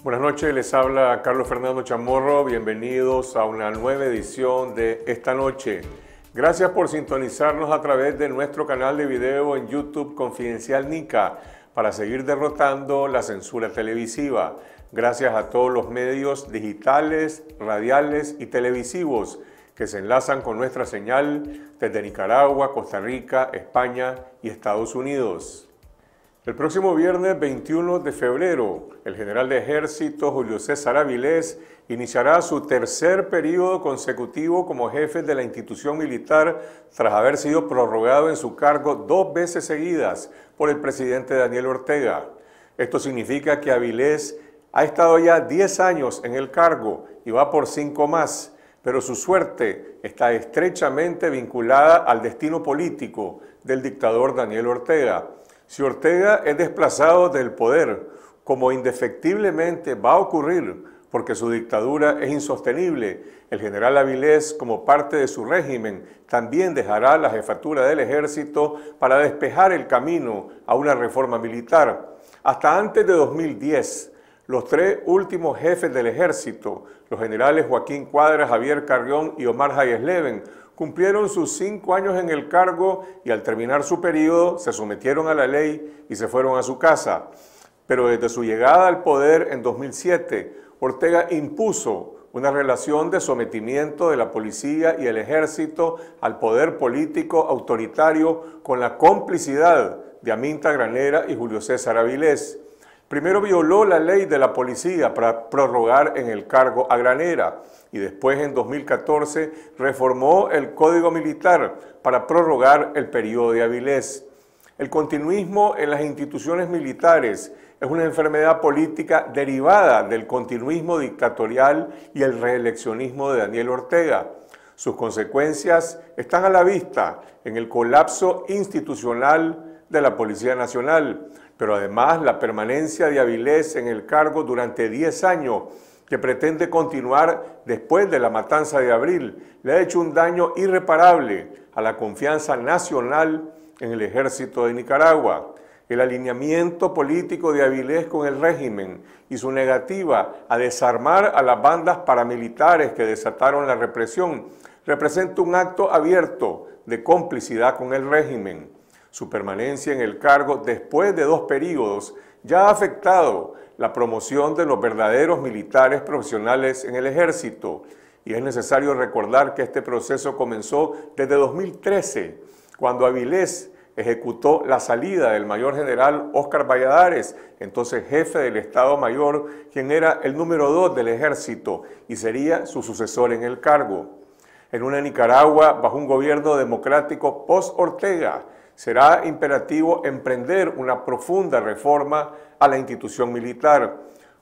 Buenas noches, les habla Carlos Fernando Chamorro. Bienvenidos a una nueva edición de Esta Noche. Gracias por sintonizarnos a través de nuestro canal de video en YouTube Confidencial Nica para seguir derrotando la censura televisiva. Gracias a todos los medios digitales, radiales y televisivos que se enlazan con nuestra señal desde Nicaragua, Costa Rica, España y Estados Unidos. El próximo viernes 21 de febrero, el general de ejército Julio César Avilés iniciará su tercer periodo consecutivo como jefe de la institución militar tras haber sido prorrogado en su cargo 2 veces seguidas por el presidente Daniel Ortega. Esto significa que Avilés ha estado ya 10 años en el cargo y va por 5 más, pero su suerte está estrechamente vinculada al destino político del dictador Daniel Ortega. Si Ortega es desplazado del poder, como indefectiblemente va a ocurrir porque su dictadura es insostenible, el general Avilés, como parte de su régimen, también dejará la jefatura del ejército para despejar el camino a una reforma militar. Hasta antes de 2010, los 3 últimos jefes del ejército, los generales Joaquín Cuadra, Javier Carrión y Omar Hayes Leven, cumplieron sus 5 años en el cargo y al terminar su periodo se sometieron a la ley y se fueron a su casa. Pero desde su llegada al poder en 2007, Ortega impuso una relación de sometimiento de la policía y el ejército al poder político autoritario con la complicidad de Aminta Granera y Julio César Avilés. Primero violó la ley de la policía para prorrogar en el cargo a Granera y después en 2014 reformó el Código Militar para prorrogar el periodo de Avilés. El continuismo en las instituciones militares es una enfermedad política derivada del continuismo dictatorial y el reeleccionismo de Daniel Ortega. Sus consecuencias están a la vista en el colapso institucional de la Policía Nacional, pero además la permanencia de Avilés en el cargo durante 10 años, que pretende continuar después de la matanza de abril, le ha hecho un daño irreparable a la confianza nacional en el ejército de Nicaragua. El alineamiento político de Avilés con el régimen y su negativa a desarmar a las bandas paramilitares que desataron la represión representa un acto abierto de complicidad con el régimen. Su permanencia en el cargo después de 2 periodos ya ha afectado la promoción de los verdaderos militares profesionales en el ejército. Y es necesario recordar que este proceso comenzó desde 2013, cuando Avilés ejecutó la salida del mayor general Óscar Valladares, entonces jefe del Estado Mayor, quien era el número 2 del ejército y sería su sucesor en el cargo. En una Nicaragua bajo un gobierno democrático post-Ortega, será imperativo emprender una profunda reforma a la institución militar.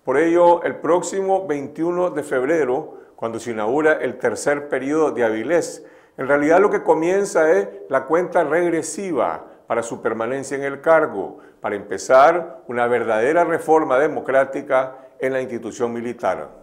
Por ello, el próximo 21 de febrero, cuando se inaugura el tercer periodo de Avilés, en realidad lo que comienza es la cuenta regresiva para su permanencia en el cargo, para empezar una verdadera reforma democrática en la institución militar.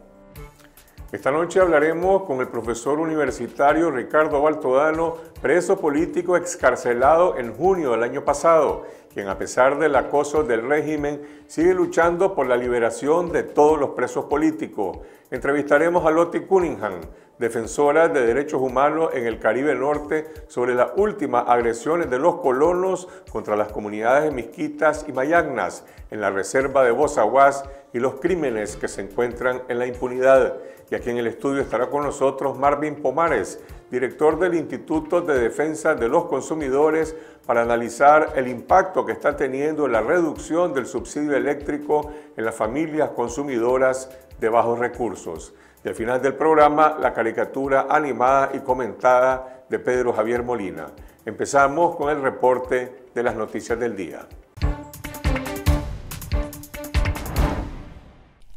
Esta noche hablaremos con el profesor universitario Ricardo Baltodano, preso político excarcelado en junio del año pasado, quien a pesar del acoso del régimen sigue luchando por la liberación de todos los presos políticos. Entrevistaremos a Lottie Cunningham, defensora de derechos humanos en el Caribe Norte, sobre las últimas agresiones de los colonos contra las comunidades de Misquitas y Mayagnas en la reserva de Bozaguas y los crímenes que se encuentran en la impunidad. Y aquí en el estudio estará con nosotros Marvin Pomares, director del Instituto de Defensa de los Consumidores, para analizar el impacto que está teniendo la reducción del subsidio eléctrico en las familias consumidoras de bajos recursos. Y al final del programa, la caricatura animada y comentada de Pedro Javier Molina. Empezamos con el reporte de las noticias del día.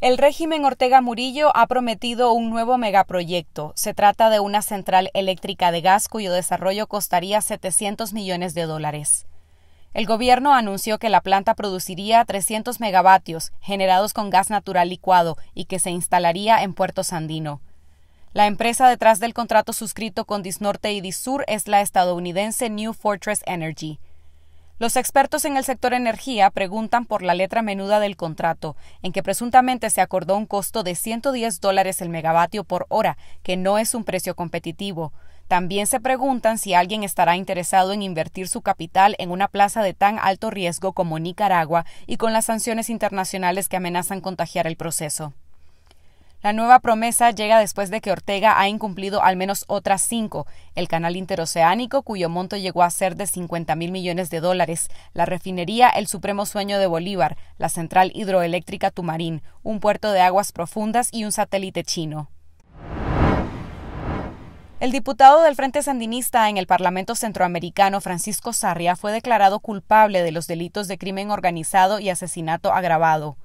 El régimen Ortega Murillo ha prometido un nuevo megaproyecto. Se trata de una central eléctrica de gas cuyo desarrollo costaría $700 millones. El gobierno anunció que la planta produciría 300 megavatios generados con gas natural licuado y que se instalaría en Puerto Sandino. La empresa detrás del contrato suscrito con Disnorte y Disur es la estadounidense New Fortress Energy. Los expertos en el sector energía preguntan por la letra menuda del contrato, en que presuntamente se acordó un costo de $110 el megavatio por hora, que no es un precio competitivo. También se preguntan si alguien estará interesado en invertir su capital en una plaza de tan alto riesgo como Nicaragua y con las sanciones internacionales que amenazan contagiar el proceso. La nueva promesa llega después de que Ortega ha incumplido al menos otras 5, el canal interoceánico, cuyo monto llegó a ser de $50.000 millones, la refinería El Supremo Sueño de Bolívar, la central hidroeléctrica Tumarín, un puerto de aguas profundas y un satélite chino. El diputado del Frente Sandinista en el Parlamento Centroamericano, Francisco Sarria, fue declarado culpable de los delitos de crimen organizado y asesinato agravado.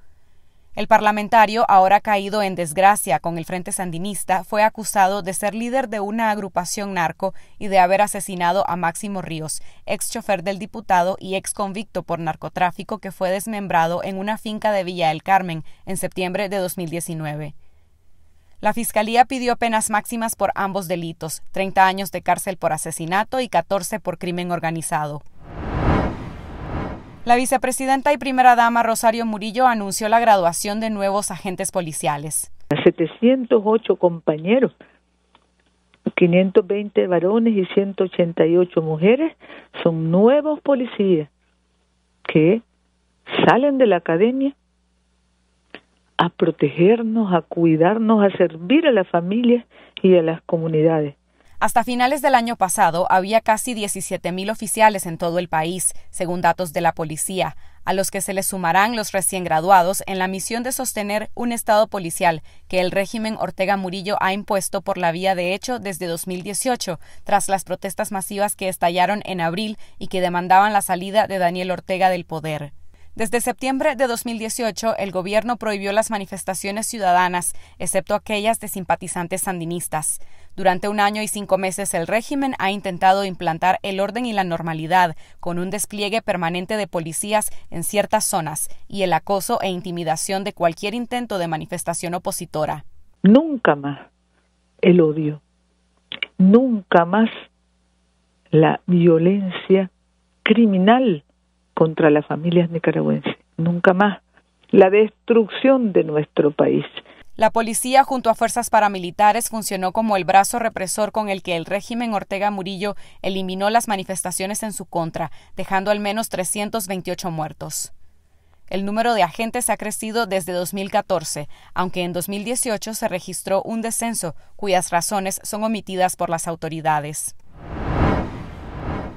El parlamentario, ahora caído en desgracia con el Frente Sandinista, fue acusado de ser líder de una agrupación narco y de haber asesinado a Máximo Ríos, ex chofer del diputado y ex convicto por narcotráfico que fue desmembrado en una finca de Villa del Carmen en septiembre de 2019. La Fiscalía pidió penas máximas por ambos delitos, 30 años de cárcel por asesinato y 14 por crimen organizado. La vicepresidenta y primera dama Rosario Murillo anunció la graduación de nuevos agentes policiales. 708 compañeros, 520 varones y 188 mujeres son nuevos policías que salen de la academia a protegernos, a cuidarnos, a servir a las familias y a las comunidades. Hasta finales del año pasado había casi 17.000 oficiales en todo el país, según datos de la policía, a los que se les sumarán los recién graduados en la misión de sostener un estado policial que el régimen Ortega Murillo ha impuesto por la vía de hecho desde 2018, tras las protestas masivas que estallaron en abril y que demandaban la salida de Daniel Ortega del poder. Desde septiembre de 2018, el gobierno prohibió las manifestaciones ciudadanas, excepto aquellas de simpatizantes sandinistas. Durante 1 año y 5 meses, el régimen ha intentado implantar el orden y la normalidad, con un despliegue permanente de policías en ciertas zonas y el acoso e intimidación de cualquier intento de manifestación opositora. Nunca más el odio, nunca más la violencia criminal contra las familias nicaragüenses, nunca más la destrucción de nuestro país. La policía, junto a fuerzas paramilitares, funcionó como el brazo represor con el que el régimen Ortega Murillo eliminó las manifestaciones en su contra, dejando al menos 328 muertos. El número de agentes ha crecido desde 2014, aunque en 2018 se registró un descenso, cuyas razones son omitidas por las autoridades.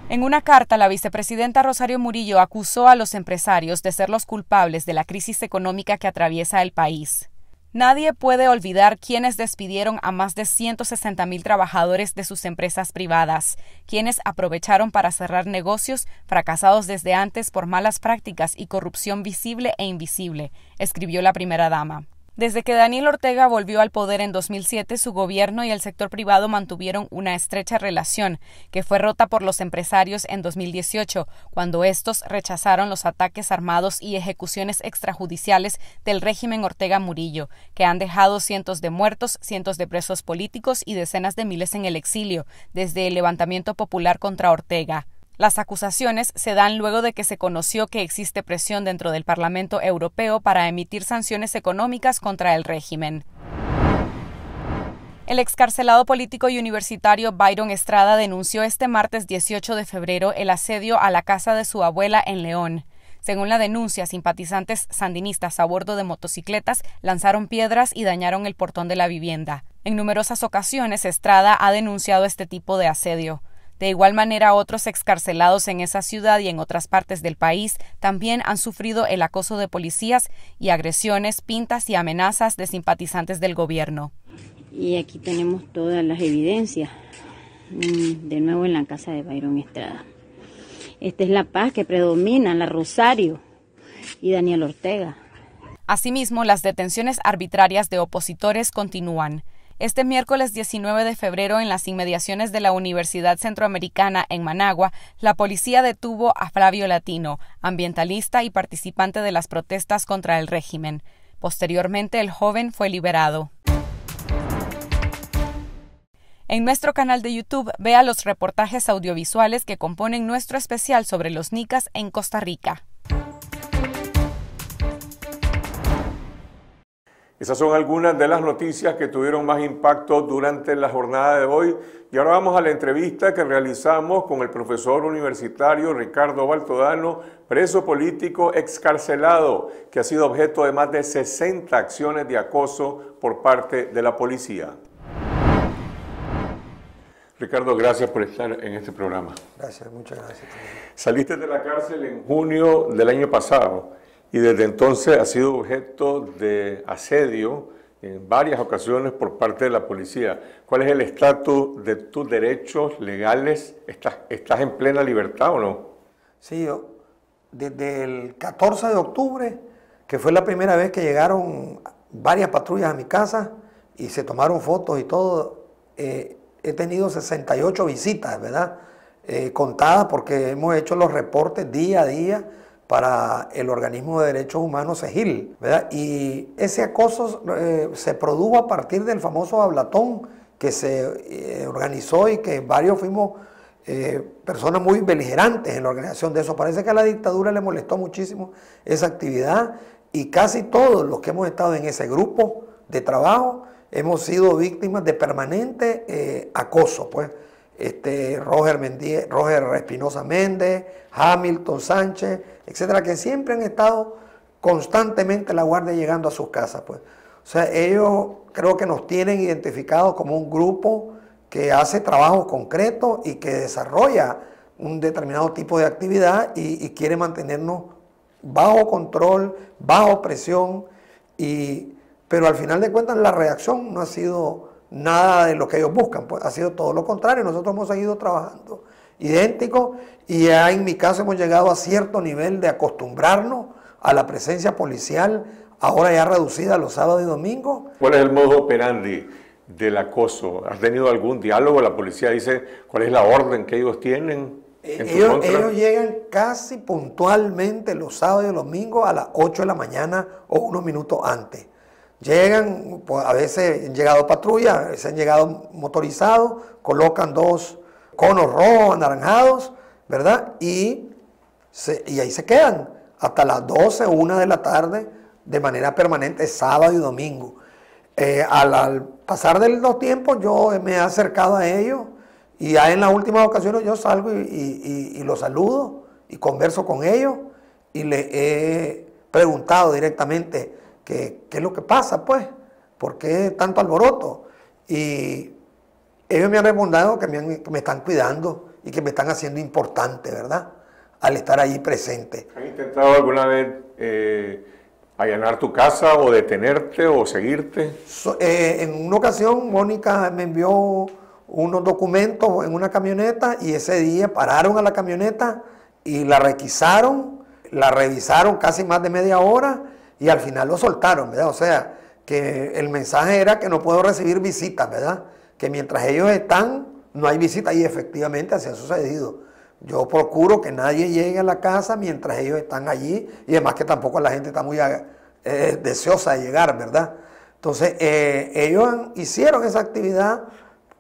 En una carta, la vicepresidenta Rosario Murillo acusó a los empresarios de ser los culpables de la crisis económica que atraviesa el país. Nadie puede olvidar quienes despidieron a más de 160.000 trabajadores de sus empresas privadas, quienes aprovecharon para cerrar negocios fracasados desde antes por malas prácticas y corrupción visible e invisible, escribió la primera dama. Desde que Daniel Ortega volvió al poder en 2007, su gobierno y el sector privado mantuvieron una estrecha relación, que fue rota por los empresarios en 2018, cuando estos rechazaron los ataques armados y ejecuciones extrajudiciales del régimen Ortega Murillo, que han dejado cientos de muertos, cientos de presos políticos y decenas de miles en el exilio, desde el levantamiento popular contra Ortega. Las acusaciones se dan luego de que se conoció que existe presión dentro del Parlamento Europeo para emitir sanciones económicas contra el régimen. El excarcelado político y universitario Byron Estrada denunció este martes 18 de febrero el asedio a la casa de su abuela en León. Según la denuncia, simpatizantes sandinistas a bordo de motocicletas lanzaron piedras y dañaron el portón de la vivienda. En numerosas ocasiones, Estrada ha denunciado este tipo de asedio. De igual manera, otros excarcelados en esa ciudad y en otras partes del país también han sufrido el acoso de policías y agresiones, pintas y amenazas de simpatizantes del gobierno. Y aquí tenemos todas las evidencias, de nuevo en la casa de Byron Estrada. Esta es la paz que predomina, la Rosario y Daniel Ortega. Asimismo, las detenciones arbitrarias de opositores continúan. Este miércoles 19 de febrero, en las inmediaciones de la Universidad Centroamericana en Managua, la policía detuvo a Flavio Latino, ambientalista y participante de las protestas contra el régimen. Posteriormente, el joven fue liberado. En nuestro canal de YouTube, vea los reportajes audiovisuales que componen nuestro especial sobre los nicas en Costa Rica. Esas son algunas de las noticias que tuvieron más impacto durante la jornada de hoy. Y ahora vamos a la entrevista que realizamos con el profesor universitario Ricardo Baltodano, preso político excarcelado, que ha sido objeto de más de 60 acciones de acoso por parte de la policía. Ricardo, gracias por estar en este programa. Gracias, muchas gracias. Saliste de la cárcel en junio del año pasado y desde entonces has sido objeto de asedio en varias ocasiones por parte de la policía. ¿Cuál es el estatus de tus derechos legales? ¿Estás en plena libertad o no? Sí, yo desde el 14 de octubre, que fue la primera vez que llegaron varias patrullas a mi casa y se tomaron fotos y todo, he tenido 68 visitas, ¿verdad? Contadas porque hemos hecho los reportes día a día para el organismo de derechos humanos CEGIL, ¿verdad? Y ese acoso se produjo a partir del famoso hablatón que se organizó y que varios fuimos personas muy beligerantes en la organización de eso. Parece que a la dictadura le molestó muchísimo esa actividad y casi todos los que hemos estado en ese grupo de trabajo hemos sido víctimas de permanente acoso, pues. Roger Espinosa Méndez, Hamilton Sánchez, etcétera, que siempre han estado constantemente la guardia llegando a sus casas, pues. O sea, ellos creo que nos tienen identificados como un grupo que hace trabajo concreto y que desarrolla un determinado tipo de actividad y quiere mantenernos bajo control, bajo presión, pero al final de cuentas la reacción no ha sido nada de lo que ellos buscan, pues ha sido todo lo contrario. Nosotros hemos seguido trabajando idéntico y ya en mi caso hemos llegado a cierto nivel de acostumbrarnos a la presencia policial, ahora ya reducida los sábados y domingos. ¿Cuál es el modo operandi del acoso? ¿Has tenido algún diálogo? La policía dice cuál es la orden que ellos tienen en tu contra. Ellos llegan casi puntualmente los sábados y los domingos a las 8 de la mañana o unos minutos antes. Llegan, pues a veces han llegado patrullas, a veces han llegado motorizados, colocan 2 conos rojos, anaranjados, ¿verdad? Y ahí se quedan hasta las 12 o 1 de la tarde de manera permanente, sábado y domingo. Al pasar de los tiempos yo me he acercado a ellos y ya en las últimas ocasiones yo salgo y los saludo y converso con ellos y les he preguntado directamente ¿qué es lo que pasa, pues? ¿Por qué tanto alboroto? Y ellos me han respondido que me están cuidando y que me están haciendo importante, ¿verdad? Al estar ahí presente. ¿Han intentado alguna vez allanar tu casa o detenerte o seguirte? En una ocasión, Mónica me envió unos documentos en una camioneta y ese día pararon a la camioneta y la requisaron, la revisaron casi más de media hora y al final lo soltaron, ¿verdad? O sea, que el mensaje era que no puedo recibir visitas, ¿verdad? Que mientras ellos están, no hay visitas y efectivamente así ha sucedido. Yo procuro que nadie llegue a la casa mientras ellos están allí y además que tampoco la gente está muy deseosa de llegar, ¿verdad? Entonces, ellos hicieron esa actividad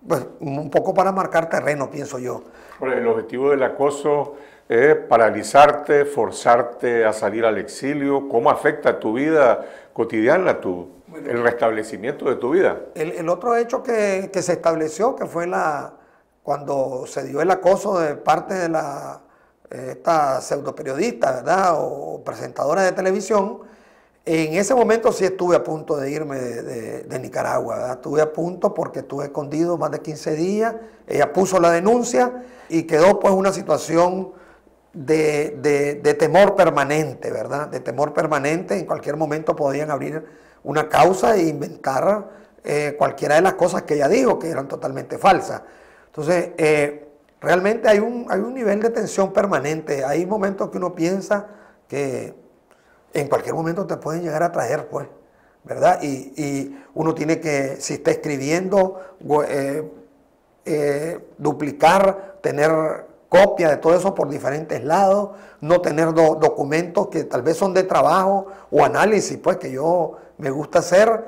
pues, un poco para marcar terreno, pienso yo. Bueno, el objetivo del acoso es paralizarte, forzarte a salir al exilio. ¿Cómo afecta tu vida cotidiana, el restablecimiento de tu vida? El otro hecho que se estableció, que fue cuando se dio el acoso de parte de esta pseudoperiodista, ¿verdad? O presentadora de televisión, en ese momento sí estuve a punto de irme de Nicaragua, ¿verdad? Estuve a punto porque estuve escondido más de 15 días, ella puso la denuncia y quedó pues una situación de temor permanente, ¿verdad? De temor permanente, en cualquier momento podían abrir una causa e inventar cualquiera de las cosas que ella dijo, que eran totalmente falsas. Entonces, realmente hay un nivel de tensión permanente, hay momentos que uno piensa que en cualquier momento te pueden llegar a traer, pues, ¿verdad? Y uno tiene que, si está escribiendo, duplicar, tener copia de todo eso por diferentes lados, no tener documentos que tal vez son de trabajo o análisis, pues, que yo me gusta hacer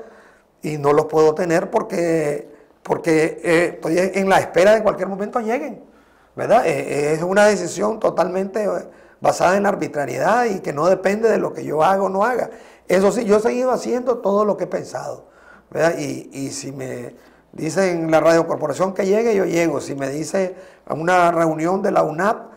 y no los puedo tener porque porque estoy en la espera de que en cualquier momento lleguen, ¿verdad? Es una decisión totalmente basada en la arbitrariedad y que no depende de lo que yo haga o no haga. Eso sí, yo he seguido haciendo todo lo que he pensado, ¿verdad? Y si me dicen en la radiocorporación que llegue, yo llego. Si me dice a una reunión de la UNAP,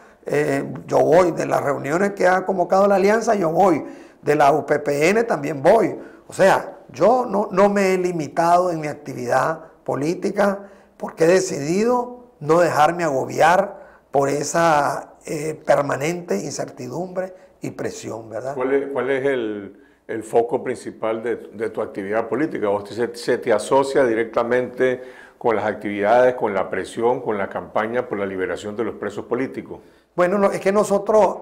yo voy. De las reuniones que ha convocado la Alianza, yo voy. De la UPPN también voy. O sea, yo no me he limitado en mi actividad política porque he decidido no dejarme agobiar por esa permanente incertidumbre y presión, ¿verdad? ¿Cuál es el foco principal de tu actividad política? ¿O se te asocia directamente con las actividades, con la presión, con la campaña por la liberación de los presos políticos? Bueno, es que nosotros,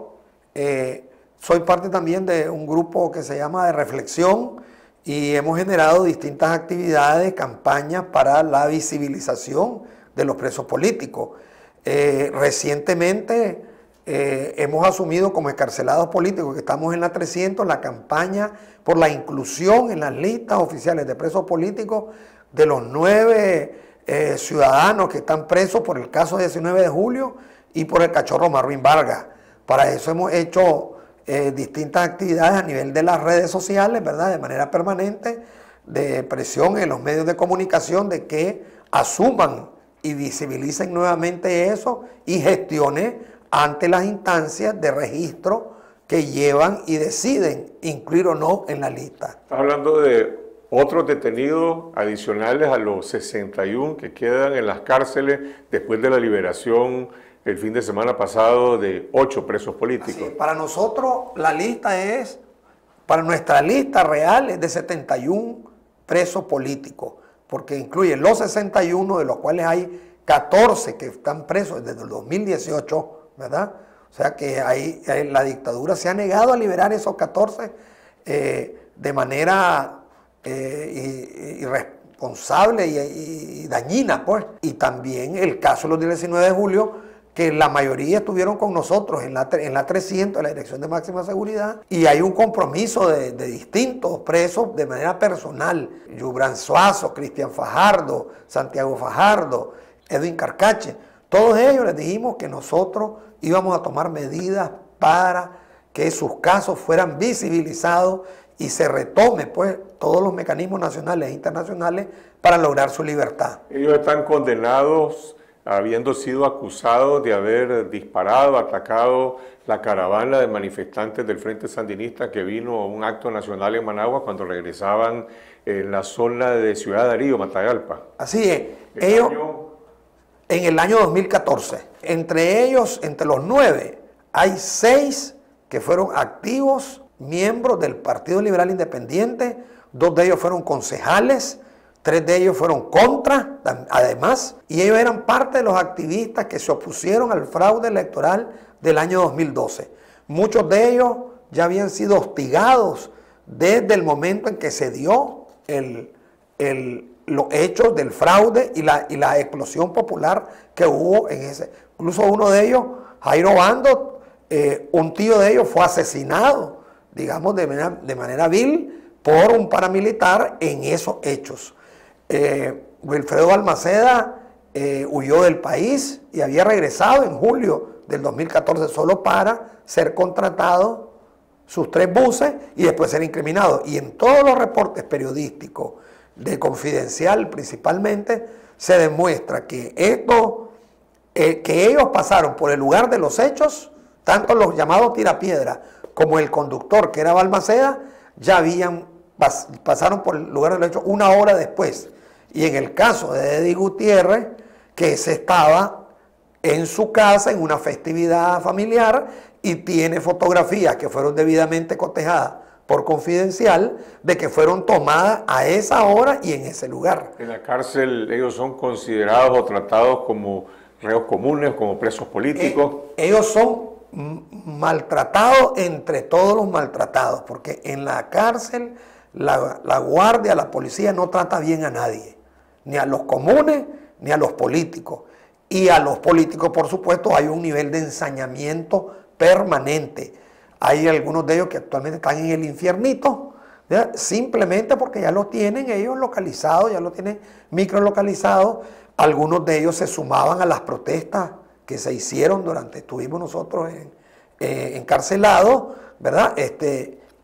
soy parte también de un grupo que se llama de reflexión y hemos generado distintas actividades, campañas para la visibilización de los presos políticos. Recientemente hemos asumido como excarcelados políticos, que estamos en la 300, la campaña por la inclusión en las listas oficiales de presos políticos de los 9 ciudadanos que están presos por el caso 19 de julio y por el cachorro Marvin Vargas. Para eso hemos hecho distintas actividades a nivel de las redes sociales, ¿verdad? De manera permanente, de presión en los medios de comunicación de que asuman y visibilicen nuevamente eso y gestionen ante las instancias de registro que llevan y deciden incluir o no en la lista. Estás hablando de otros detenidos adicionales a los 61 que quedan en las cárceles después de la liberación el fin de semana pasado de 8 presos políticos. Así, para nosotros la lista es, para nuestra lista real es de 71 presos políticos, porque incluye los 61, de los cuales hay 14 que están presos desde el 2018, ¿verdad? O sea que la dictadura se ha negado a liberar esos 14 de manera irresponsable y dañina, pues. Y también el caso de los 19 de julio, que la mayoría estuvieron con nosotros en la 300, en la Dirección de Máxima Seguridad, y hay un compromiso de distintos presos de manera personal. Yubran Suazo, Cristian Fajardo, Santiago Fajardo, Edwin Carcache. Todos ellos les dijimos que nosotros íbamos a tomar medidas para que sus casos fueran visibilizados y se retome pues todos los mecanismos nacionales e internacionales para lograr su libertad. Ellos están condenados habiendo sido acusados de haber disparado, atacado la caravana de manifestantes del Frente Sandinista que vino a un acto nacional en Managua cuando regresaban en la zona de Ciudad Darío, Matagalpa. Así es. Ellos, en el año 2014, entre ellos, entre los 9, hay 6 que fueron activos miembros del Partido Liberal Independiente, 2 de ellos fueron concejales, 3 de ellos fueron contra, además, y ellos eran parte de los activistas que se opusieron al fraude electoral del año 2012. Muchos de ellos ya habían sido hostigados desde el momento en que se dio los hechos del fraude y la explosión popular que hubo en ese. Incluso uno de ellos, Jairo Bando, un tío de ellos fue asesinado, digamos, de manera vil por un paramilitar en esos hechos. Wilfredo Balmaceda huyó del país y había regresado en julio del 2014 solo para ser contratado sus 3 buses y después ser incriminado. Y en todos los reportes periodísticos de Confidencial principalmente se demuestra que que ellos pasaron por el lugar de los hechos, tanto los llamados tirapiedra como el conductor que era Balmaceda, ya pasaron por el lugar de los hechos 1 hora después. Y en el caso de Eddie Gutiérrez, que se estaba en su casa en una festividad familiar y tiene fotografías que fueron debidamente cotejadas por Confidencial de que fueron tomadas a esa hora y en ese lugar. En la cárcel ellos son considerados o tratados como reos comunes, como presos políticos. Ellos son maltratados entre todos los maltratados, porque en la cárcel la guardia, la policía no trata bien a nadie, ni a los comunes ni a los políticos. Y a los políticos, por supuesto, hay un nivel de ensañamiento permanente. Hay algunos de ellos que actualmente están en el infiernito, ¿ya? Simplemente porque ya lo tienen ellos localizado, ya lo tienen microlocalizado. Algunos de ellos se sumaban a las protestas que se hicieron estuvimos nosotros encarcelados, ¿verdad?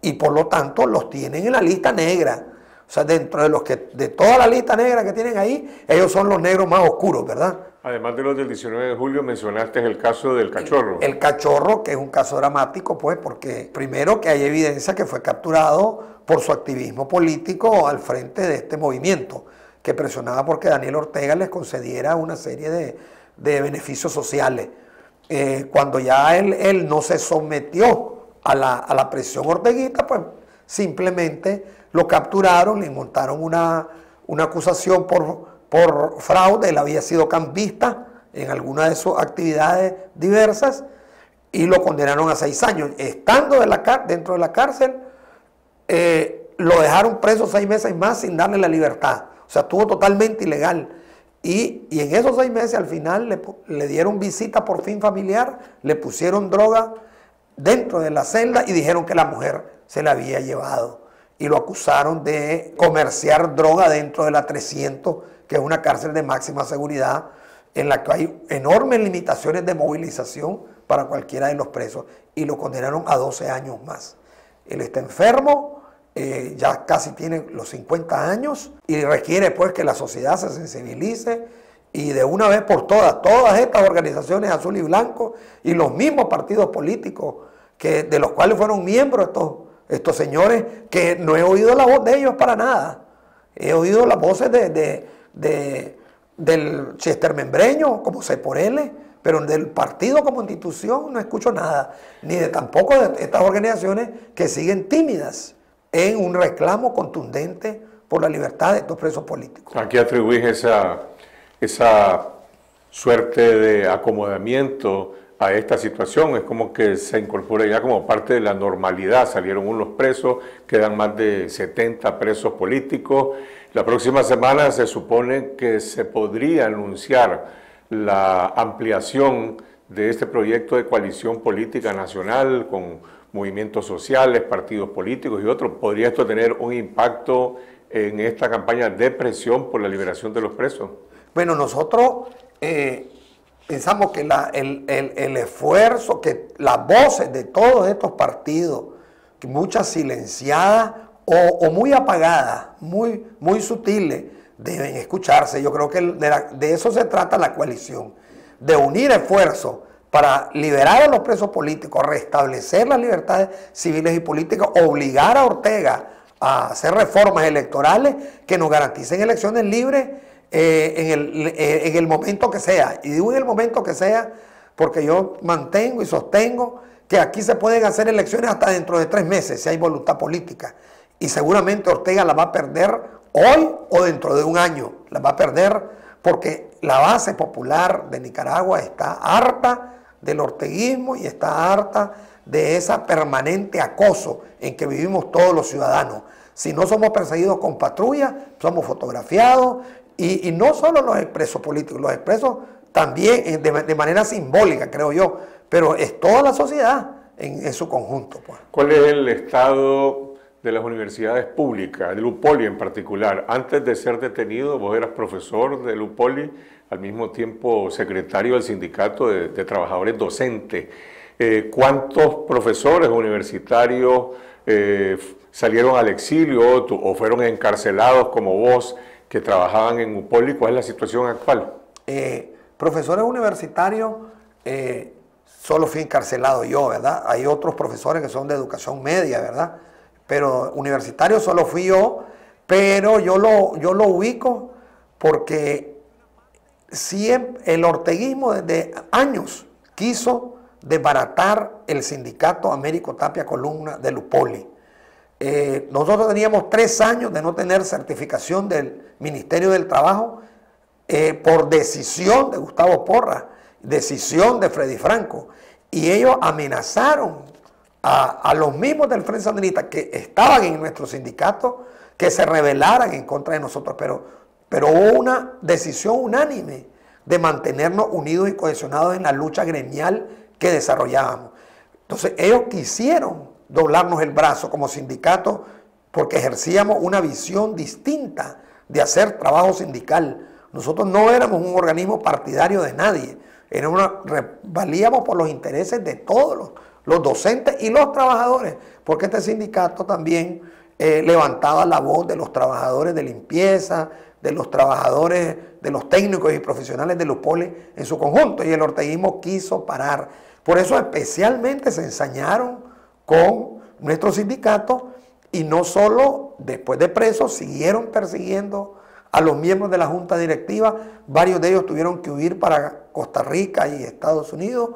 Y por lo tanto los tienen en la lista negra. O sea, dentro de toda la lista negra que tienen ahí, ellos son los negros más oscuros, ¿verdad? Además de los del 19 de julio, mencionaste el caso del Cachorro. El Cachorro, que es un caso dramático, pues, porque primero que hay evidencia que fue capturado por su activismo político al frente de este movimiento, que presionaba porque Daniel Ortega les concediera una serie de beneficios sociales. Cuando ya él no se sometió a la presión orteguista, pues simplemente lo capturaron, le montaron una acusación por fraude. Él había sido campista en alguna de sus actividades diversas y lo condenaron a 6 años. Estando dentro de la cárcel, lo dejaron preso 6 meses más sin darle la libertad. O sea, estuvo totalmente ilegal. Y en esos 6 meses al final le dieron visita por fin familiar, le pusieron droga dentro de la celda y dijeron que la mujer se la había llevado. Y lo acusaron de comerciar droga dentro de la 300, que es una cárcel de máxima seguridad, en la que hay enormes limitaciones de movilización para cualquiera de los presos. Y lo condenaron a 12 años más. Él está enfermo, ya casi tiene los 50 años y requiere pues que la sociedad se sensibilice y de una vez por todas estas organizaciones azul y blanco y los mismos partidos políticos de los cuales fueron miembros estos señores, que no he oído la voz de ellos para nada. He oído las voces del Chester Membreño, como C por L, pero del partido como institución no escucho nada, ni tampoco de estas organizaciones que siguen tímidas en un reclamo contundente por la libertad de estos presos políticos. ¿A qué atribuís esa suerte de acomodamiento a esta situación? Es como que se incorpora ya como parte de la normalidad. Salieron unos presos, quedan más de 70 presos políticos. La próxima semana se supone que se podría anunciar la ampliación de este proyecto de coalición política nacional con movimientos sociales, partidos políticos y otros. ¿Podría esto tener un impacto en esta campaña de presión por la liberación de los presos? Bueno, nosotros pensamos que el esfuerzo, que las voces de todos estos partidos, que muchas silenciadas o muy apagadas, muy sutiles, deben escucharse. Yo creo que de eso se trata la coalición, de unir esfuerzos para liberar a los presos políticos, restablecer las libertades civiles y políticas, obligar a Ortega a hacer reformas electorales que nos garanticen elecciones libres en el momento que sea. Y digo en el momento que sea porque yo mantengo y sostengo que aquí se pueden hacer elecciones hasta dentro de 3 meses si hay voluntad política. Y seguramente Ortega la va a perder hoy o dentro de 1 año. La va a perder porque la base popular de Nicaragua está harta del orteguismo y está harta de ese permanente acoso en que vivimos todos los ciudadanos. Si no somos perseguidos con patrulla, somos fotografiados, y no solo los expresos políticos, los expresos también de manera simbólica, creo yo, pero es toda la sociedad en su conjunto. Pues. ¿Cuál es el estado de las universidades públicas, del UPOLI en particular? Antes de ser detenido, vos eras profesor del UPOLI, al mismo tiempo secretario del Sindicato de Trabajadores Docentes. ¿Cuántos profesores universitarios salieron al exilio o fueron encarcelados como vos que trabajaban en UPOLI? ¿Cuál es la situación actual? Profesores universitarios, solo fui encarcelado yo, ¿verdad? Hay otros profesores que son de educación media, ¿verdad? Pero universitario solo fui yo, pero yo lo ubico porque siempre el orteguismo desde años quiso desbaratar el sindicato Américo Tapia Columna del UPOLI. Nosotros teníamos 3 años de no tener certificación del Ministerio del Trabajo por decisión de Gustavo Porras, decisión de Freddy Franco, y ellos amenazaron a los mismos del Frente Sandinista que estaban en nuestro sindicato que se rebelaran en contra de nosotros, pero hubo una decisión unánime de mantenernos unidos y cohesionados en la lucha gremial que desarrollábamos. Entonces ellos quisieron doblarnos el brazo como sindicato porque ejercíamos una visión distinta de hacer trabajo sindical. Nosotros no éramos un organismo partidario de nadie, valíamos por los intereses de todos los docentes y los trabajadores, porque este sindicato también levantaba la voz de los trabajadores de limpieza, de los trabajadores, de los técnicos y profesionales de Lupoli en su conjunto, y el orteguismo quiso parar. Por eso especialmente se ensañaron con nuestro sindicato, y no solo después de presos, siguieron persiguiendo a los miembros de la junta directiva. Varios de ellos tuvieron que huir para Costa Rica y Estados Unidos.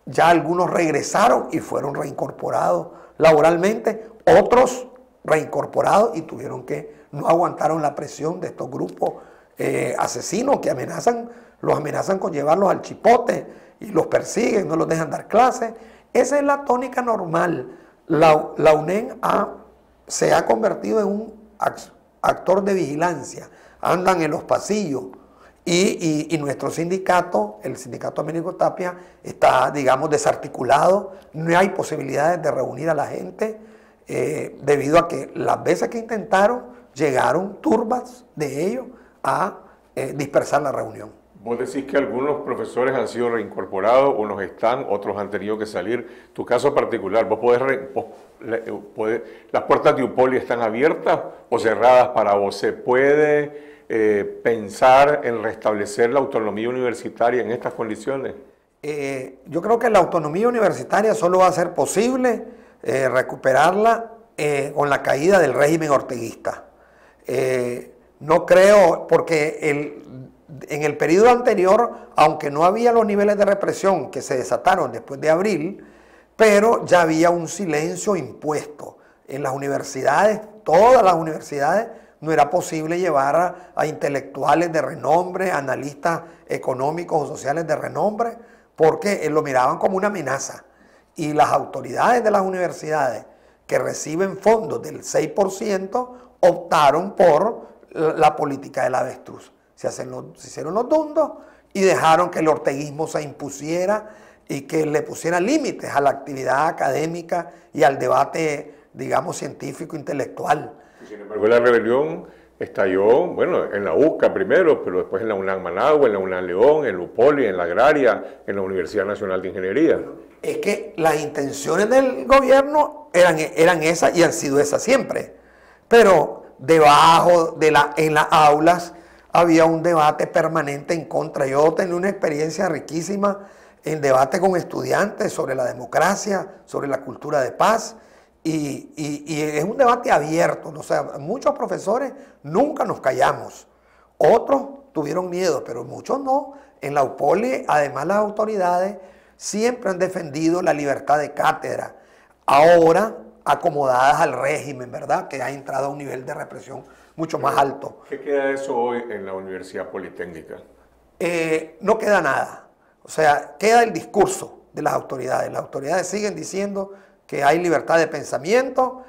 Ya algunos regresaron y fueron reincorporados laboralmente, otros reincorporados y no aguantaron la presión de estos grupos asesinos que los amenazan con llevarlos al chipote y los persiguen, no los dejan dar clases. Esa es la tónica normal. La UNEN se ha convertido en un actor de vigilancia, andan en los pasillos y nuestro sindicato, el sindicato Américo Tapia, está, digamos, desarticulado. No hay posibilidades de reunir a la gente debido a que las veces que intentaron llegaron turbas de ellos a dispersar la reunión. Vos decís que algunos profesores han sido reincorporados, unos están, otros han tenido que salir. Tu caso particular, ¿las puertas de Upoli están abiertas o cerradas para vos? ¿Se puede pensar en restablecer la autonomía universitaria en estas condiciones? Yo creo que la autonomía universitaria solo va a ser posible recuperarla con la caída del régimen orteguista. No creo, porque en el periodo anterior, aunque no había los niveles de represión que se desataron después de abril, pero ya había un silencio impuesto. En las universidades, todas las universidades, no era posible llevar a intelectuales de renombre, analistas económicos o sociales de renombre, porque lo miraban como una amenaza. Y las autoridades de las universidades que reciben fondos del 6% optaron por la política del avestruz. Se hicieron los dundos y dejaron que el orteguismo se impusiera y que le pusiera límites a la actividad académica y al debate, digamos, científico, intelectual. Sin embargo, la rebelión estalló, bueno, en la UCA primero, pero después en la UNAM Managua, en la UNAM León, en Lupoli, en la Agraria, en la Universidad Nacional de Ingeniería. Es que las intenciones del gobierno eran esas y han sido esas siempre. Pero debajo en las aulas había un debate permanente en contra. Yo tenía una experiencia riquísima en debate con estudiantes sobre la democracia, sobre la cultura de paz, y es un debate abierto. O sea, muchos profesores nunca nos callamos, otros tuvieron miedo, pero muchos no. En la UPOLI, además, las autoridades siempre han defendido la libertad de cátedra, ahora acomodadas al régimen, ¿verdad?, que ha entrado a un nivel de represión mucho más alto. ¿Qué queda de eso hoy en la Universidad Politécnica? No queda nada. O sea, queda el discurso de las autoridades. Las autoridades siguen diciendo que hay libertad de pensamiento,